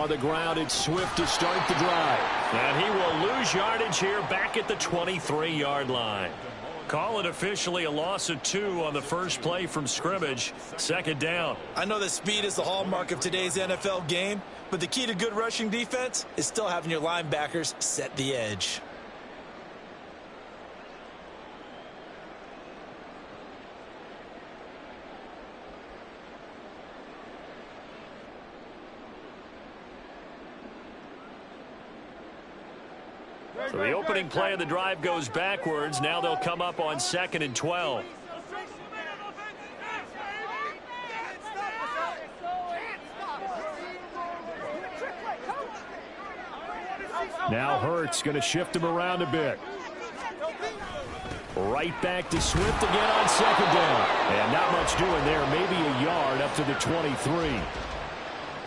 on the ground. It's Swift to start the drive. And he will lose yardage here back at the 23-yard line. Call it officially a loss of 2 on the first play from scrimmage. Second down. I know that speed is the hallmark of today's NFL game, but the key to good rushing defense is still having your linebackers set the edge. So the opening play of the drive goes backwards. Now they'll come up on 2nd and 12. Now Hurts going to shift him around a bit. Right back to Swift again on 2nd down. And not much doing there. Maybe a yard up to the 23.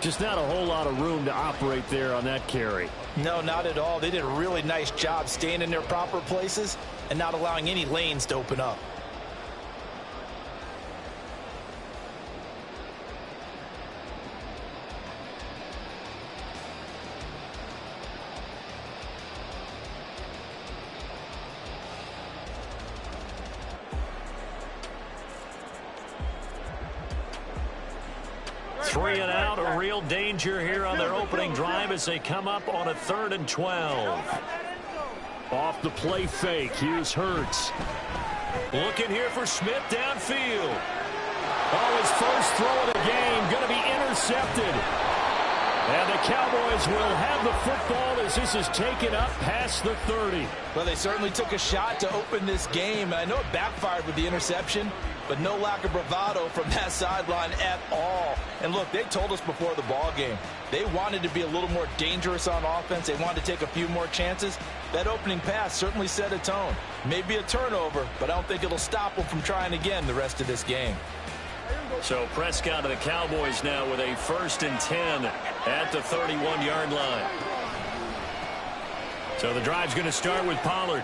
Just not a whole lot of room to operate there on that carry. No, not at all. They did a really nice job staying in their proper places and not allowing any lanes to open up. Three and out, a real danger here on their opening drive as they come up on a 3rd and 12. Off the play fake, here's Hurts. Looking here for Smith downfield. Oh, his first throw of the game going to be intercepted. And the Cowboys will have the football as this is taken up past the 30. Well, they certainly took a shot to open this game. I know it backfired with the interception, but no lack of bravado from that sideline at all. And look, they told us before the ball game, they wanted to be a little more dangerous on offense. They wanted to take a few more chances. That opening pass certainly set a tone. Maybe a turnover, but I don't think it'll stop them from trying again the rest of this game. So Prescott of the Cowboys now with a 1st and 10 at the 31-yard line. So the drive's going to start with Pollard.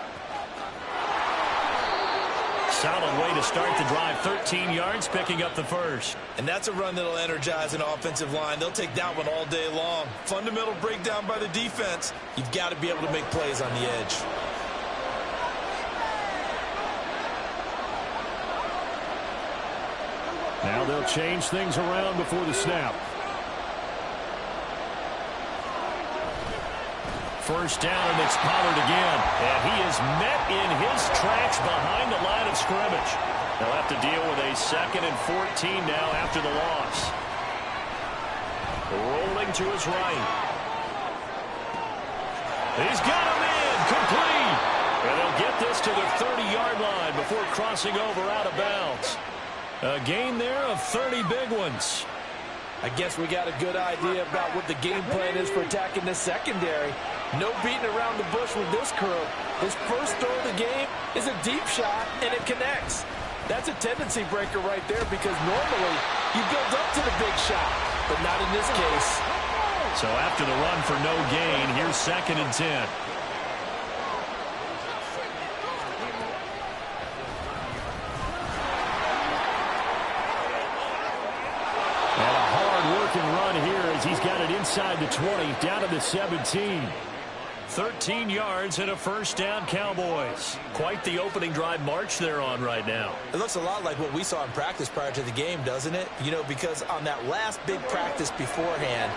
Solid way to start the drive. 13 yards, picking up the first. And that's a run that'll energize an offensive line. They'll take that one all day long. Fundamental breakdown by the defense. You've got to be able to make plays on the edge. Now they'll change things around before the snap. First down, and it's Pollard again. And he is met in his tracks behind the line of scrimmage. They'll have to deal with a 2nd and 14 now after the loss. Rolling to his right. He's got him in, complete. And they'll get this to the 30-yard line before crossing over out of bounds. A gain there of 30 big ones. I guess we got a good idea about what the game plan is for attacking this secondary. No beating around the bush with this crew. His first throw of the game is a deep shot, and it connects. That's a tendency breaker right there because normally you build up to the big shot, but not in this case. So after the run for no gain, here's 2nd and 10. Run here as he's got it inside the 20, down to the 17. 13 yards and a first down, Cowboys. Quite the opening drive march they're on right now. It looks a lot like what we saw in practice prior to the game, doesn't it? You know, because on that last big practice beforehand,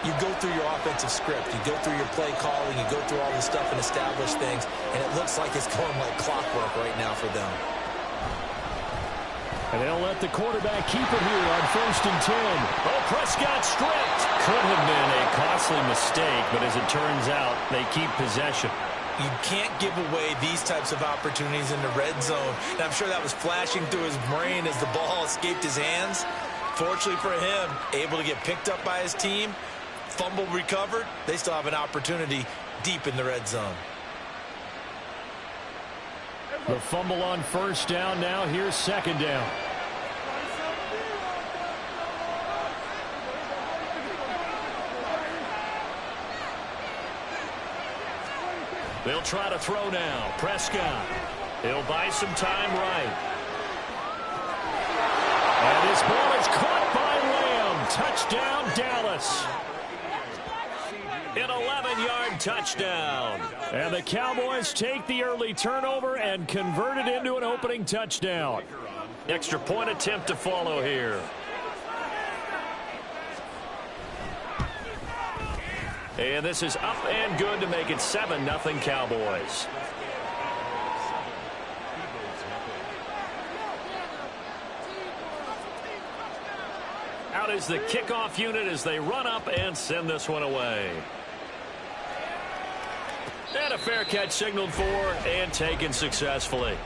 you go through your offensive script, you go through your play calling, you go through all this stuff and establish things, and it looks like it's going like clockwork right now for them. And they'll let the quarterback keep it here on 1st and 10. Oh, Prescott stripped. Could have been a costly mistake, but as it turns out, they keep possession. You can't give away these types of opportunities in the red zone. And I'm sure that was flashing through his brain as the ball escaped his hands. Fortunately for him, able to get picked up by his team, fumble recovered. They still have an opportunity deep in the red zone. The fumble on 1st down. Now here's 2nd down. They'll try to throw now. Prescott. He'll buy some time right. And this ball is caught by Lamb. Touchdown, Dallas. 11-yard touchdown. And the Cowboys take the early turnover and convert it into an opening touchdown. Extra point attempt to follow here. And this is up and good to make it 7-0 Cowboys. Out is the kickoff unit as they run up and send this one away. And a fair catch signaled for and taken successfully.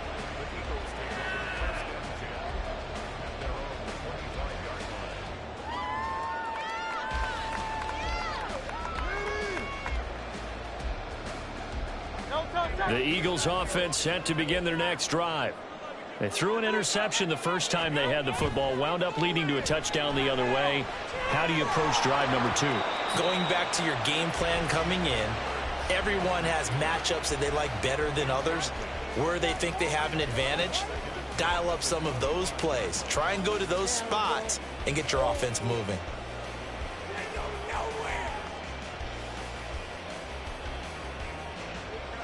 The Eagles offense set to begin their next drive. They threw an interception the first time they had the football, wound up leading to a touchdown the other way. How do you approach drive number 2? Going back to your game plan coming in, everyone has matchups that they like better than others. Where they think they have an advantage, dial up some of those plays. Try and go to those spots and get your offense moving.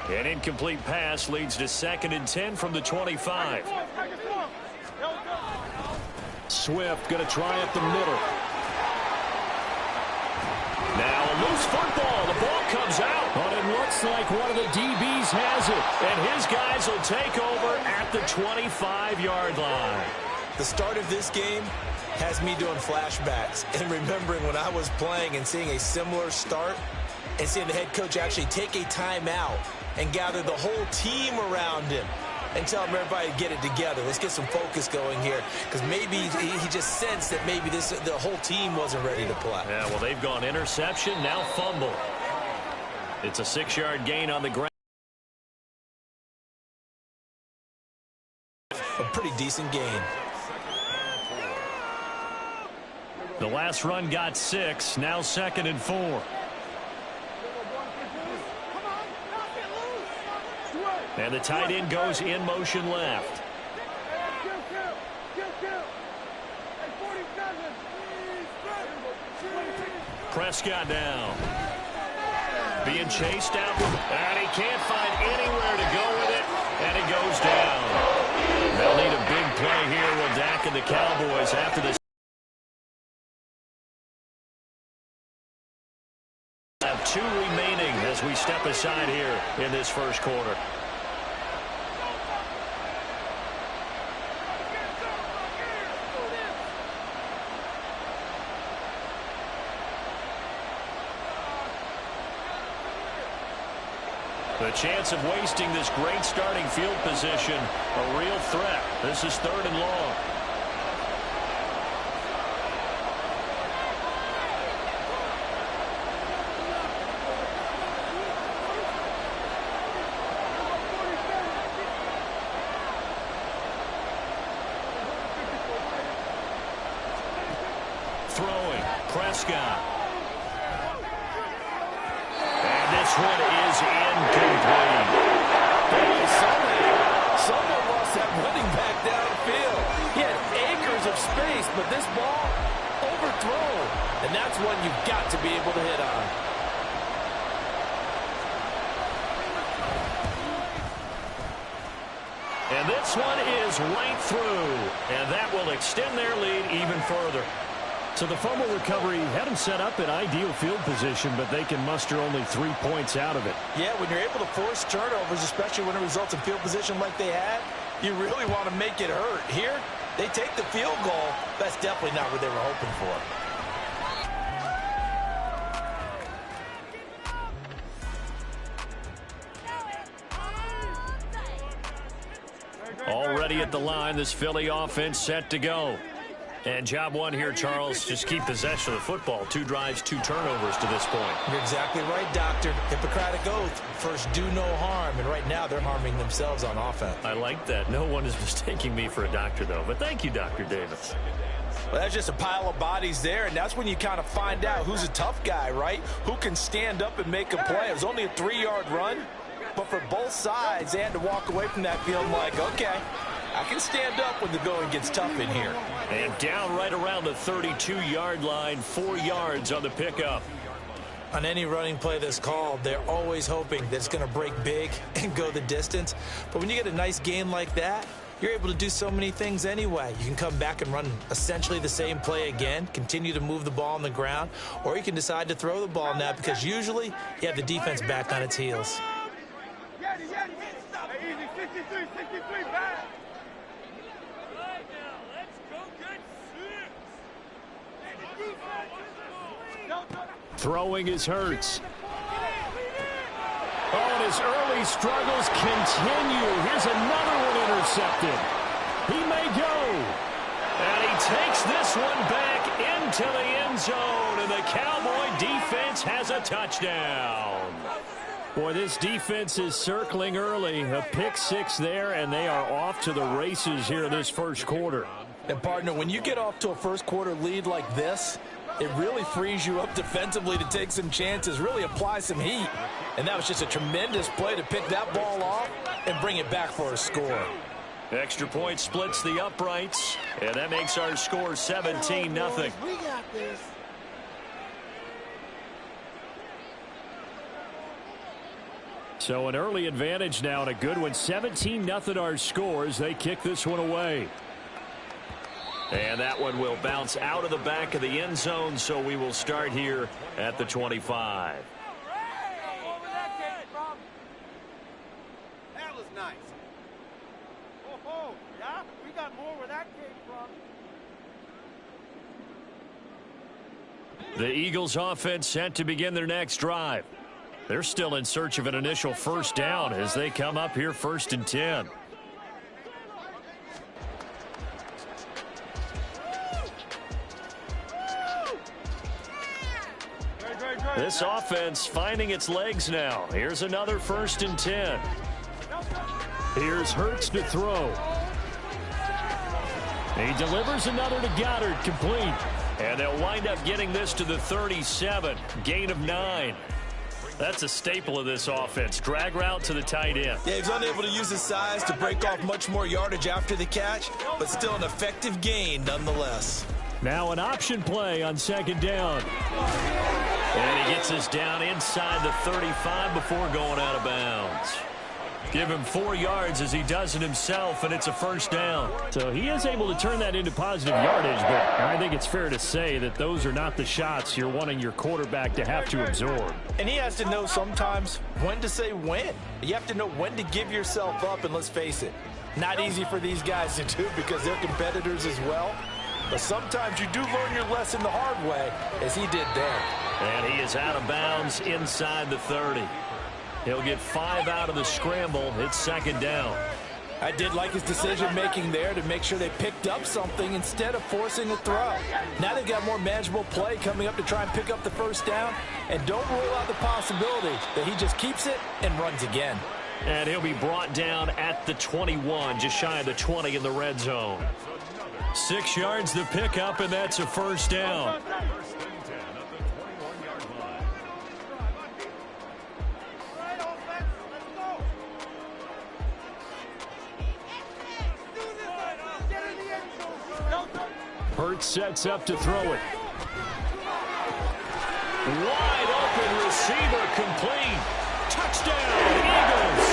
An incomplete pass leads to 2nd and 10 from the 25. Swift going to try up the middle. Now a loose football. The ball comes out. But it looks like one of the DBs has it. And his guys will take over at the 25-yard line. The start of this game has me doing flashbacks and remembering when I was playing and seeing a similar start and seeing the head coach actually take a timeout and gather the whole team around him and tell him everybody to get it together. Let's get some focus going here, because maybe he just sensed that maybe the whole team wasn't ready to play. Yeah, well, they've gone interception, now fumble. It's a 6-yard gain on the ground. A pretty decent gain. The last run got 6, now 2nd and 4. And the tight end goes in motion left. Prescott down. Being chased out. And he can't find anywhere to go with it. And it goes down. They'll need a big play here with Dak and the Cowboys after this. Have 2 remaining as we step aside here in this first quarter. The chance of wasting this great starting field position, a real threat. This is 3rd and long. Throwing, Prescott. And this one is incomplete. Someone lost that running back downfield. He had acres of space, but this ball overthrown. And that's one you've got to be able to hit on. And this one is right through. And that will extend their lead even further. So the fumble recovery had them set up in ideal field position, but they can muster only 3 points out of it. Yeah, when you're able to force turnovers, especially when it results in field position like they had, you really want to make it hurt. Here, they take the field goal. That's definitely not what they were hoping for. Already at the line, this Philly offense set to go. And job 1 here, Charles, just keep possession of the football. 2 drives, 2 turnovers to this point. You're exactly right, Doctor. Hippocratic oath. First, do no harm. And right now, they're harming themselves on offense. I like that. No one is mistaking me for a doctor, though. But thank you, Dr. Davis. Well, that's just a pile of bodies there, and that's when you kind of find out who's a tough guy, right? Who can stand up and make a play. It was only a 3-yard run, but for both sides, they had to walk away from that field like, okay, I can stand up when the going gets tough in here. And down right around the 32-yard line, 4 yards on the pickup. On any running play that's called, they're always hoping that it's going to break big and go the distance. But when you get a nice gain like that, you're able to do so many things anyway. You can come back and run essentially the same play again, continue to move the ball on the ground, or you can decide to throw the ball now because usually you have the defense back on its heels. Throwing is Hurts. Oh, and his early struggles continue. Here's another one intercepted. He may go. And he takes this one back into the end zone, and the Cowboy defense has a touchdown. Boy, this defense is circling early. A pick six there, and they are off to the races here this first quarter. And, partner, when you get off to a first quarter lead like this, it really frees you up defensively to take some chances, really apply some heat. And that was just a tremendous play to pick that ball off and bring it back for a score. Extra point splits the uprights, and that makes our score 17-0. We got this. So an early advantage now and a good one. 17-0 our scores. They kick this one away. And that one will bounce out of the back of the end zone, so we will start here at the 25. That was nice. Oh, yeah? We got more where that came from. The Eagles offense set to begin their next drive. They're still in search of an initial first down as they come up here 1st and 10. This offense finding its legs now. Here's another 1st and 10. Here's Hurts to throw. He delivers another to Goddard, complete. And they'll wind up getting this to the 37. Gain of 9. That's a staple of this offense. Drag route to the tight end. Yeah, he's unable to use his size to break off much more yardage after the catch, but still an effective gain nonetheless. Now an option play on 2nd down. And he gets us down inside the 35 before going out of bounds. Give him 4 yards as he does it himself, and it's a first down. So he is able to turn that into positive yardage, but I think it's fair to say that those are not the shots you're wanting your quarterback to have to absorb. And he has to know sometimes when to say when. You have to know when to give yourself up, and let's face it, not easy for these guys to do because they're competitors as well. But sometimes you do learn your lesson the hard way, as he did there. And he is out of bounds inside the 30. He'll get 5 out of the scramble. It's 2nd down. I did like his decision-making there to make sure they picked up something instead of forcing a throw. Now they've got more manageable play coming up to try and pick up the first down. And don't rule out the possibility that he just keeps it and runs again. And he'll be brought down at the 21, just shy of the 20 in the red zone. 6 yards to pick up, and that's a first down. Hurts sets up to throw it. Wide open receiver, complete. Touchdown, Eagles.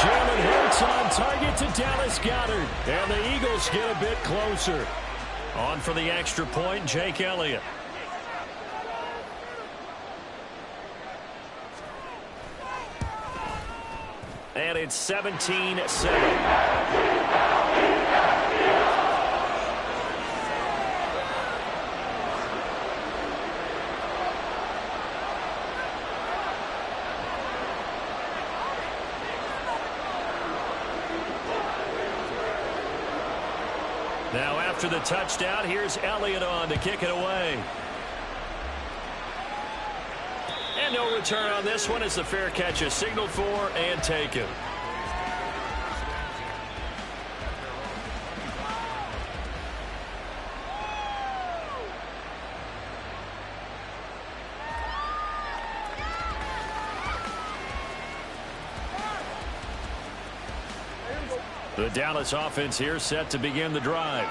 Jalen Hurts on target to Dallas Goedert. And the Eagles get a bit closer. On for the extra point, Jake Elliott. And it's 17-7. Now after the touchdown, here's Elliott on to kick it away. And no return on this one as the fair catch is signaled for and taken. The Dallas offense here set to begin the drive.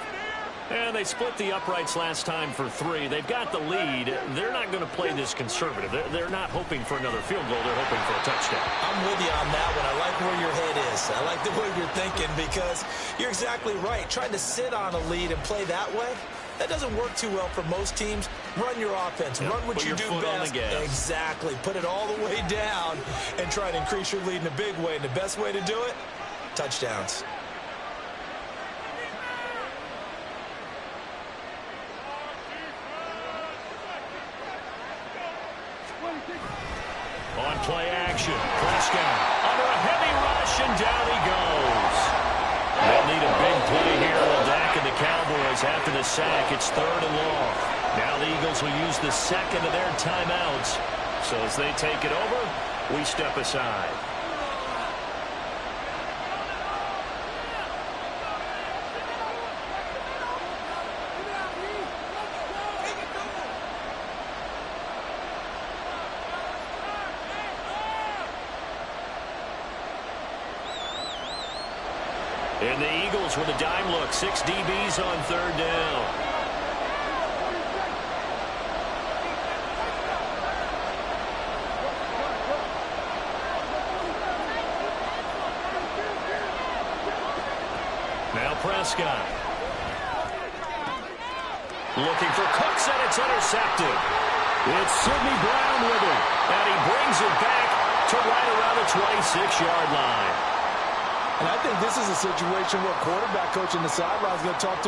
And they split the uprights last time for 3. They've got the lead. They're not going to play this conservative. They're not hoping for another field goal. They're hoping for a touchdown. I'm with you on that one. I like where your head is. I like the way you're thinking because you're exactly right. Trying to sit on a lead and play that way, that doesn't work too well for most teams. Run your offense. Run what you do best. Exactly. Put it all the way down and try to increase your lead in a big way. And the best way to do it, touchdowns. On play action, Prescott under a heavy rush, and down he goes. They'll need a big play here. Well, Dak and the Cowboys after the sack. It's 3rd and long. Now the Eagles will use the second of their timeouts. So as they take it over, we step aside. And the Eagles with a dime look. 6 DBs on 3rd down. Now Prescott. Looking for Cooks, and it's intercepted. It's Sidney Brown with it. And he brings it back to right around the 26-yard line. And I think this is a situation where quarterback coach in the sideline is going to talk to